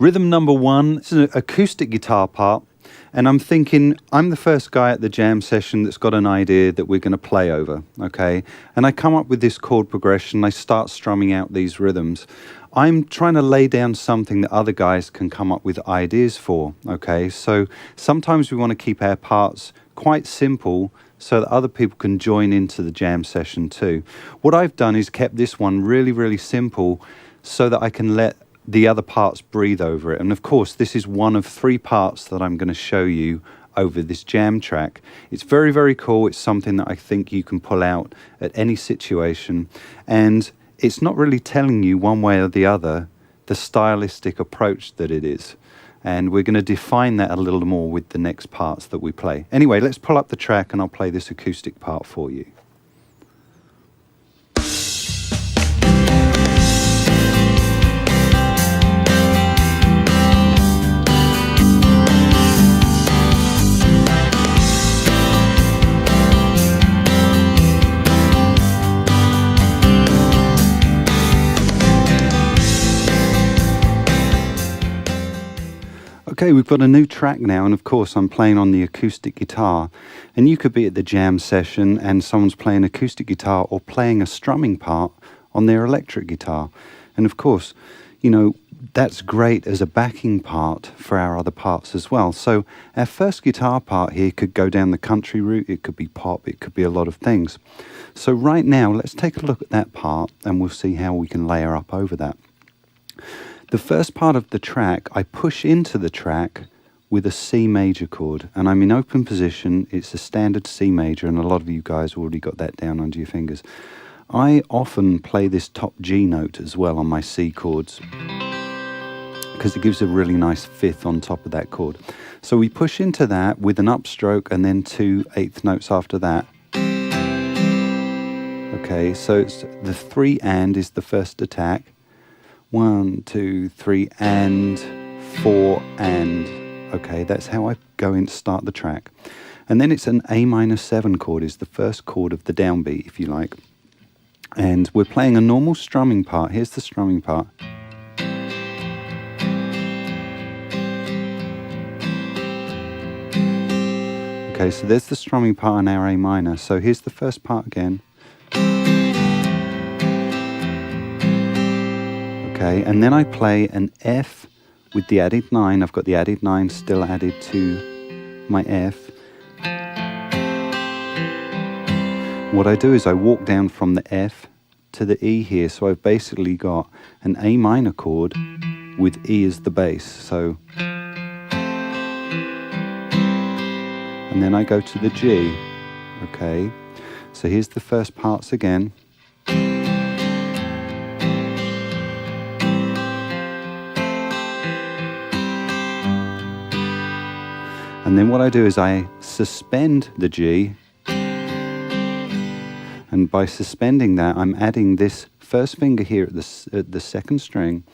Rhythm number 1 is an acoustic guitar part, and I'm thinking I'm the first guy at the jam session that's got an idea that we're going to play over, okay? And I come up with this chord progression, I start strumming out these rhythms. I'm trying to lay down something that other guys can come up with ideas for, okay? So sometimes we want to keep our parts quite simple so that other people can join into the jam session too. What I've done is kept this one really, really simple so that I can let the other parts breathe over it. And of course, this is one of 3 parts that I'm going to show you over this jam track. It's very, very cool. It's something that I think you can pull out at any situation. And it's not really telling you one way or the other the stylistic approach that it is. And we're going to define that a little more with the next parts that we play. Anyway, let's pull up the track and I'll play this acoustic part for you. Okay, we've got a new track now, and of course I'm playing on the acoustic guitar, and you could be at the jam session and someone's playing acoustic guitar or playing a strumming part on their electric guitar. And of course, you know, that's great as a backing part for our other parts as well. So our first guitar part here could go down the country route, it could be pop, it could be a lot of things. So right now, let's take a look at that part and we'll see how we can layer up over that. The first part of the track, I push into the track with a C major chord, and I'm in open position. It's a standard C major, and a lot of you guys already got that down under your fingers. I often play this top G note as well on my C chords because it gives a really nice fifth on top of that chord. So we push into that with an upstroke and then 2 eighth notes after that. Okay, so it's the 3 and is the first attack. 1, 2, 3, and 4, and. Okay, that's how I go in to start the track. And then it's an A minor 7 chord, is the first chord of the downbeat, if you like. And we're playing a normal strumming part. Here's the strumming part. Okay, so there's the strumming part on our A minor. So here's the first part again. Okay, and then I play an F with the added 9. I've got the added 9 still added to my F. What I do is I walk down from the F to the E here, so I've basically got an A minor chord with E as the bass. So, and then I go to the G. Okay, so here's the first parts again. And then what I do is I suspend the G, and by suspending that I'm adding this first finger here at the second string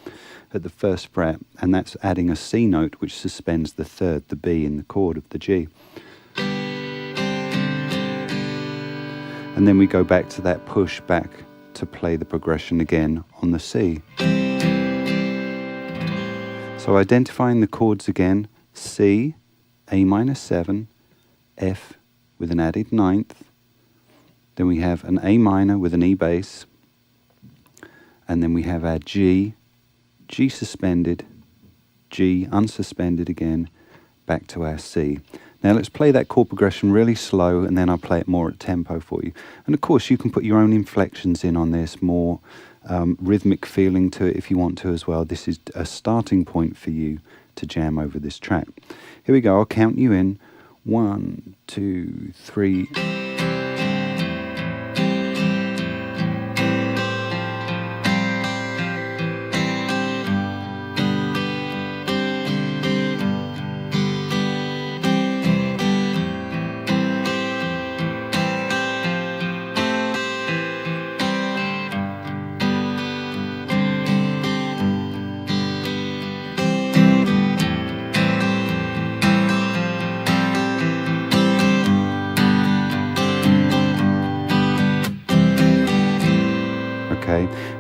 at the first fret, and that's adding a C note which suspends the third, the B in the chord of the G. And then we go back to that push back to play the progression again on the C. So identifying the chords again, C, A minor 7, F with an added 9th, then we have an A minor with an E bass, and then we have our G, G suspended, G unsuspended again, back to our C. Now let's play that chord progression really slow, and then I'll play it more at tempo for you. And of course you can put your own inflections in on this, more rhythmic feeling to it if you want to as well. This is a starting point for you to jam over this track. Here we go, I'll count you in. 1, 2, 3.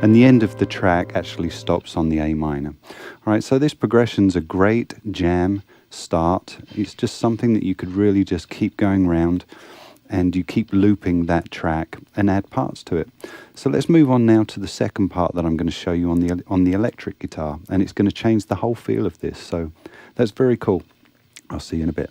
and the end of the track actually stops on the A minor. All right, so this progression's a great jam start. It's just something that you could really just keep going round, and you keep looping that track and add parts to it. So let's move on now to the second part that I'm going to show you on the electric guitar, and it's going to change the whole feel of this. So that's very cool. I'll see you in a bit.